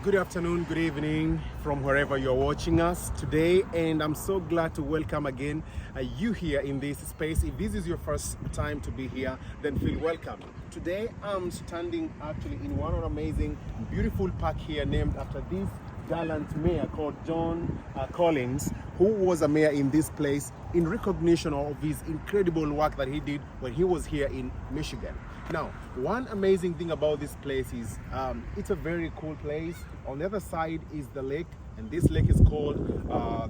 Good afternoon, good evening from wherever you're watching us today, and I'm so glad to welcome again you here in this space. If this is your first time to be here, then feel welcome. Today I'm standing actually in one amazing, beautiful park here named after this gallant mayor called John Collins, who was a mayor in this place in recognition of his incredible work that he did when he was here in Michigan. Now, one amazing thing about this place is it's a very cool place. On the other side is the lake, and this lake is called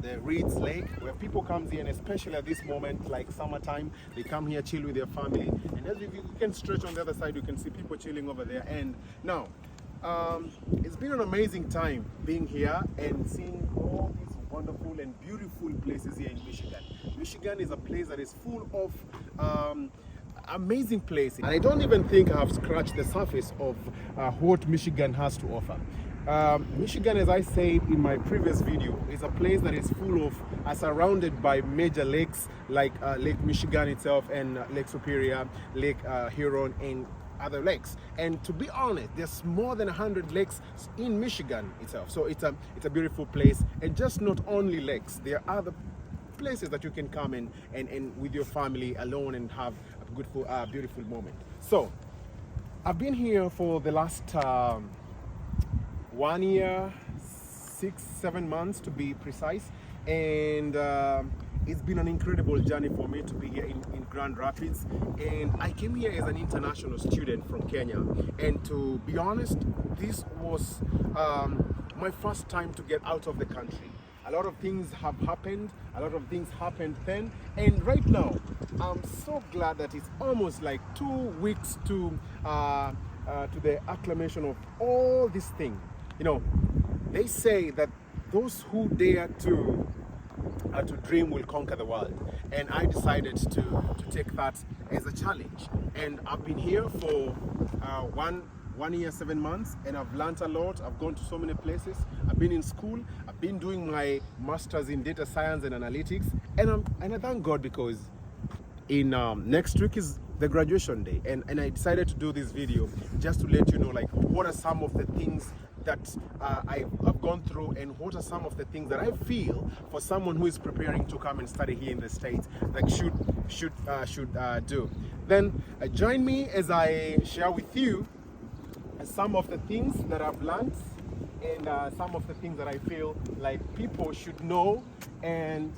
the Reeds Lake, where people come here, and especially at this moment, like summertime, they come here, chill with their family. And as you can stretch on the other side, you can see people chilling over there. And now, it's been an amazing time being here and seeing all these wonderful and beautiful places here in Michigan. Michigan is a place that is full of amazing places, and I don't even think I have scratched the surface of what Michigan has to offer. Michigan, as I said in my previous video, is a place that is full of, surrounded by major lakes like Lake Michigan itself and Lake Superior, Lake Huron, and other lakes. And to be honest, there's more than 100 lakes in Michigan itself. So it's a beautiful place, and just not only lakes, there are other places that you can come in and with your family alone and have a good, beautiful moment. So I've been here for the last 1 year, 6-7 months to be precise, and it's been an incredible journey for me to be here in Grand Rapids. And I came here as an international student from Kenya, and to be honest, this was my first time to get out of the country. A lot of things have happened, a lot of things happened then, and right now I'm so glad that it's almost like 2 weeks to the acclamation of all this thing. You know, they say that those who dare to dream will conquer the world, and I decided to take that as a challenge. And I've been here for 1 year, 7 months, and I've learned a lot. I've gone to so many places. I've been in school. I've been doing my master's in data science and analytics, and I thank God because in next week is the graduation day, and I decided to do this video just to let you know, like, what are some of the things that I've gone through, and what are some of the things that I feel for someone who is preparing to come and study here in the States that should do. Then join me as I share with you some of the things that I've learned, and some of the things that I feel like people should know, and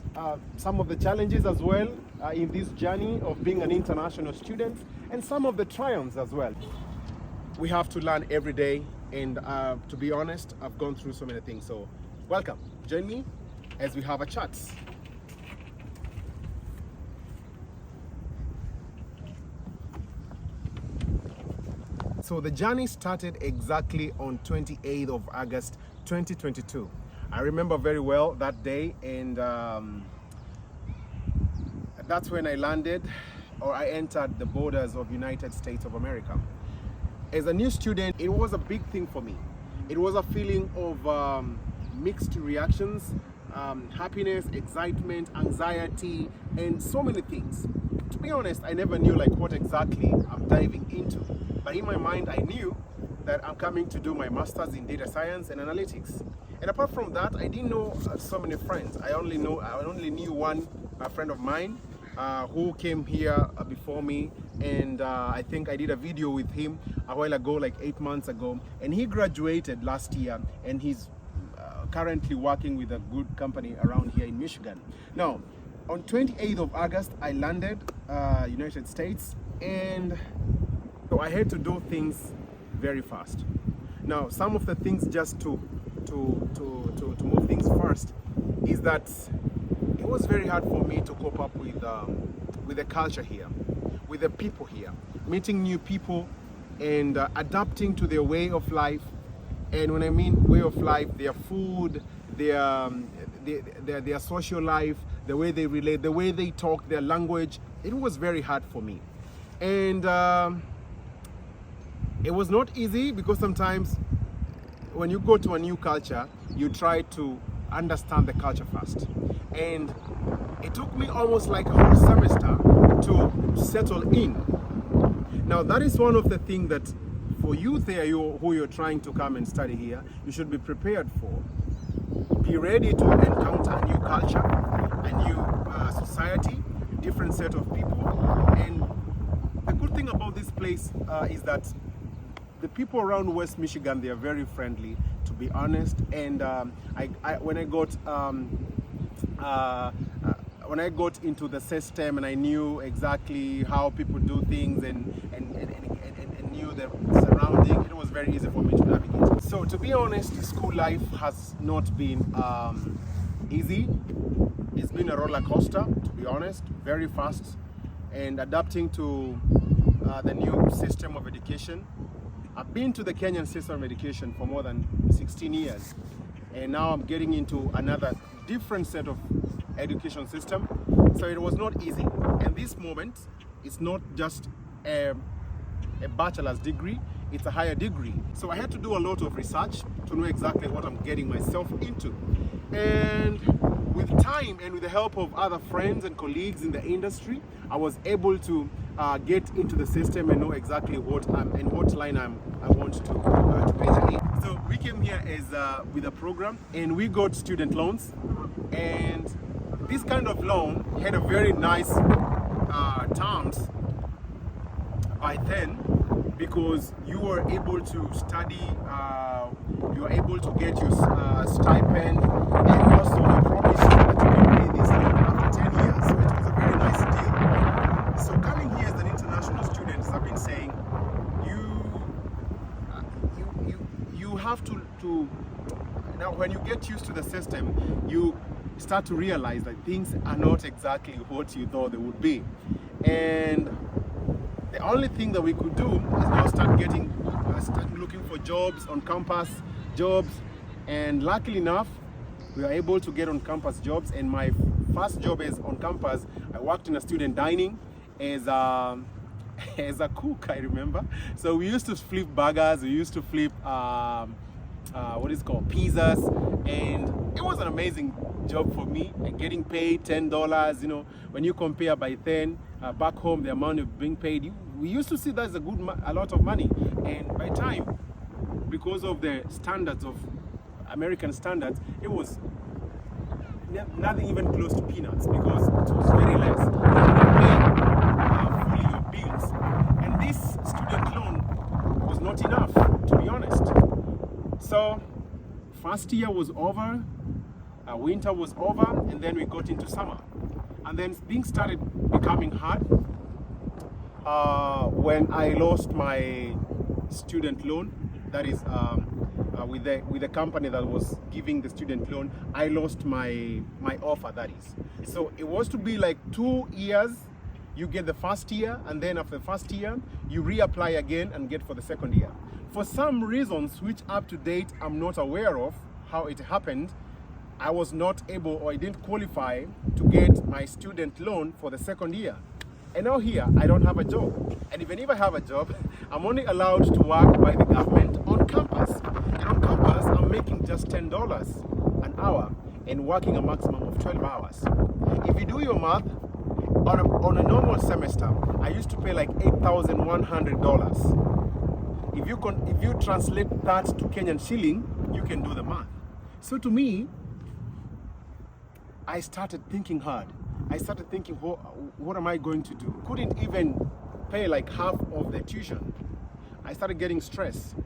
some of the challenges as well in this journey of being an international student, and some of the triumphs as well. We have to learn every day, and to be honest, I've gone through so many things. So welcome, join me as we have a chat. So the journey started exactly on 28th of August 2022. I remember very well that day, and that's when I landed, or I entered the borders of United States of America. As a new student, it was a big thing for me. It was a feeling of mixed reactions, happiness, excitement, anxiety, and so many things. To be honest, I never knew like what exactly I'm diving into. But in my mind, I knew that I'm coming to do my master's in data science and analytics. And apart from that, I didn't know so many friends. I only knew one friend of mine who came here before me, and I think I did a video with him a while ago, like 8 months ago. And he graduated last year, and he's currently working with a good company around here in Michigan. Now, on 28th of August, I landed United States, and so I had to do things very fast. Now, some of the things, just to move things first, is that it was very hard for me to cope up with the culture here, with the people here, meeting new people and adapting to their way of life. And when I mean way of life, their food, their social life, the way they relate, the way they talk, their language, it was very hard for me. And it was not easy, because sometimes when you go to a new culture, you try to understand the culture first. And it took me almost like a whole semester to settle in. Now, that is one of the things that for youth there who you're trying to come and study here, you should be prepared for. Be ready to encounter a new culture, a new society, a different set of people. And the good thing about this place is that the people around West Michigan, they are very friendly, to be honest. And when I got into the system and I knew exactly how people do things and knew the surrounding, it was very easy for me to navigate. So to be honest, school life has not been easy. It's been a roller coaster, to be honest, very fast, and adapting to the new system of education. I've been to the Kenyan system of education for more than 16 years, and now I'm getting into another different set of education system. So it was not easy. And this moment, it's not just a bachelor's degree, it's a higher degree. So I had to do a lot of research to know exactly what I'm getting myself into. And with time and with the help of other friends and colleagues in the industry, I was able to get into the system and know exactly what line I want to major in. So we came here with a program, and we got student loans, and this kind of loan had a very nice terms by then, because you were able to study, you were able to get your stipend, and also you promised that you can pay this after 10 years, so it was a very nice deal. So coming here as an international student, as I've been saying, you have to now when you get used to the system, you start to realize that things are not exactly what you thought they would be. And the only thing that we could do is now start looking for jobs on campus, and luckily enough, we were able to get on campus jobs. And my first job is on campus. I worked in a student dining as a cook, I remember. So we used to flip burgers, we used to flip what is called pizzas, and it was an amazing job for me, and getting paid $10. You know, when you compare by then back home, the amount of being paid, we used to see that as a lot of money. And by time, because of the standards of American standards, it was nothing even close to peanuts, because it was very less. You pay fully your bills, and this student loan was not enough, to be honest. So first year was over, winter was over, and then we got into summer, and then things started becoming hard when I lost my student loan. That is with the company that was giving the student loan, I lost my offer, that is. So it was to be like 2 years, you get the first year, and then after the first year, you reapply again and get for the second year. For some reasons, which up to date I'm not aware of how it happened, I was not able, or I didn't qualify to get my student loan for the second year. And now here, I don't have a job. And even if I have a job, I'm only allowed to work by the government on campus. And on campus, I'm making just $10 an hour and working a maximum of 12 hours. If you do your math, on a normal semester, I used to pay like $8,100. If you translate that to Kenyan shilling, you can do the math. So to me, I started thinking hard. I started thinking, what am I going to do? Couldn't even pay like half of the tuition. I started getting stressed.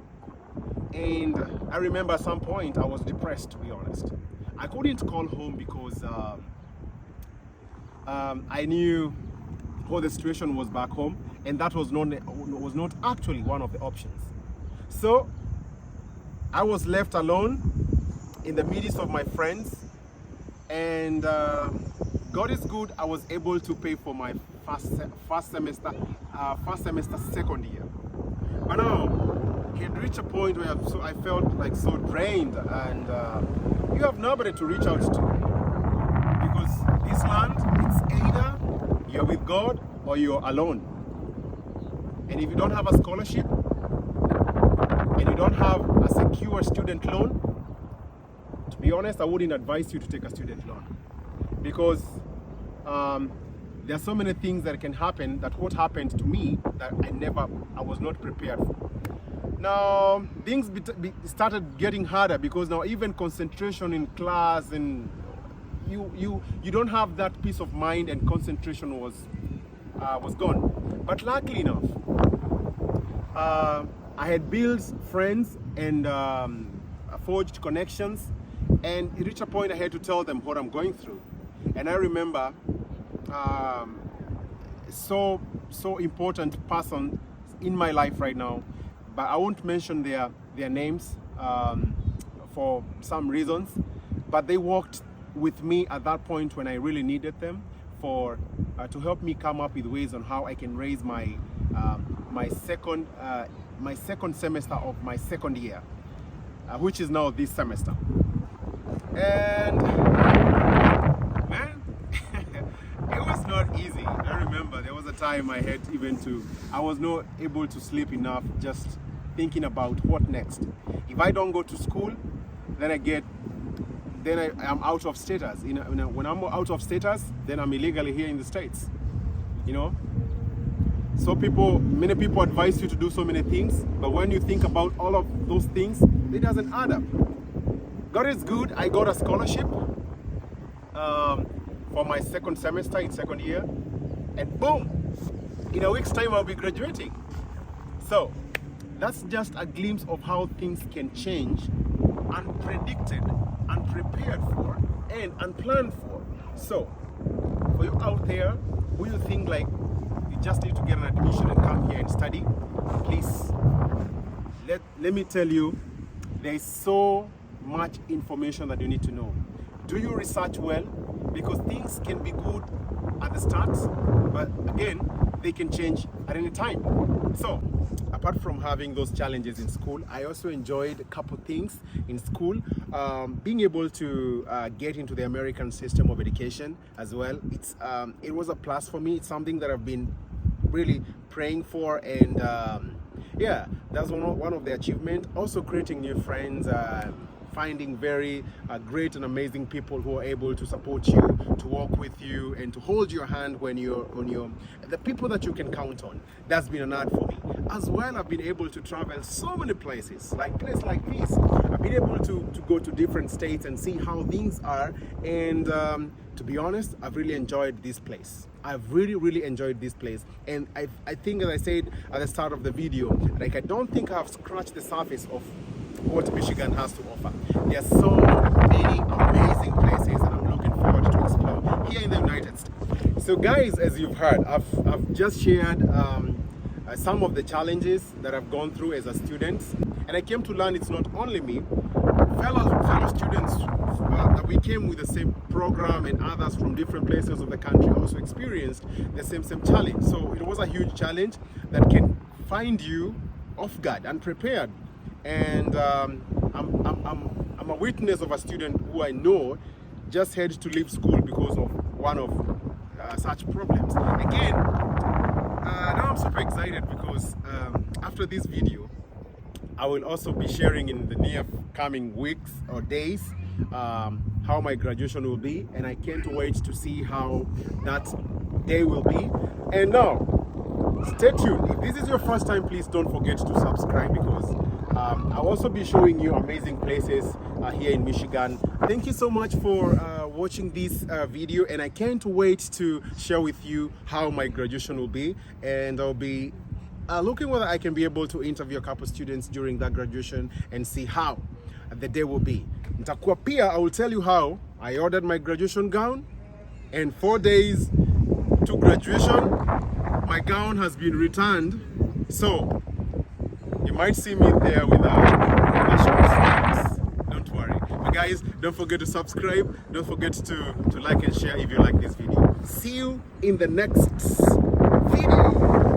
And I remember at some point I was depressed, to be honest. I couldn't call home because I knew how the situation was back home, and that was not actually one of the options. So I was left alone in the midst of my friends, and God is good, I was able to pay for my first semester second year. But now it reached a point where I felt like so drained, and you have nobody to reach out to, because this land, it's either you're with God or you're alone. And if you don't have a scholarship and you don't have a secure student loan, to be honest, I wouldn't advise you to take a student loan, because there are so many things that can happen, that what happened to me that I was not prepared for. Now things started getting harder because now even concentration in class, and you don't have that peace of mind, and concentration was gone. But luckily enough, I had built friends and forged connections, and it reached a point I had to tell them what I'm going through. And I remember so important person in my life right now, but I won't mention their names for some reasons, but they walked with me at that point when I really needed them for to help me come up with ways on how I can raise my my second semester of my second year, which is now this semester. And man, it was not easy. I remember there was a time I was not able to sleep enough just thinking about what next. If I don't go to school, then I'm out of status. When I'm out of status, then I'm illegally here in the States. You know? So many people advise you to do so many things, but when you think about all of those things, it doesn't add up. God is good. I got a scholarship for my second semester in second year, and boom, in a week's time I'll be graduating. So that's just a glimpse of how things can change, unpredicted, unprepared for, and unplanned for. So for you out there who you think like you just need to get an admission and come here and study, please let me tell you, there is so much information that you need to know. Do your research well, because things can be good at the start, but again, they can change at any time. So apart from having those challenges in school, I also enjoyed a couple things in school. Being able to get into the American system of education as well. It was a plus for me. It's something that I've been really praying for, and yeah, that's one of the achievements. Also creating new friends, finding very great and amazing people who are able to support you, to walk with you, and to hold your hand when you're on the people that you can count on. That's been an art for me. As well, I've been able to travel so many places, like places like this. I've been able to go to different states and see how things are, and to be honest, I've really enjoyed this place. I've really enjoyed this place, and I think, as I said at the start of the video, like I don't think I've scratched the surface of what Michigan has to offer. There are so many amazing places that I'm looking forward to explore here in the United States. So guys, as you've heard, I've just shared some of the challenges that I've gone through as a student, and I came to learn it's not only me, fellow students that we came with the same program, and others from different places of the country also experienced the same challenge. So it was a huge challenge that can find you off guard, unprepared. And I'm a witness of a student who I know just had to leave school because of one of such problems. Again, now I'm super excited because after this video, I will also be sharing in the near coming weeks or days how my graduation will be, and I can't wait to see how that day will be. And now, stay tuned. If this is your first time, please don't forget to subscribe, because I'll also be showing you amazing places here in Michigan. Thank you so much for watching this video, and I can't wait to share with you how my graduation will be, and I'll be looking whether I can be able to interview a couple students during that graduation and see how the day will be. Nitakuwa pia, I will tell you how I ordered my graduation gown, and 4 days to graduation, my gown has been returned, so you might see me there with a short. Don't worry. But guys, don't forget to subscribe. Don't forget to like and share if you like this video. See you in the next video.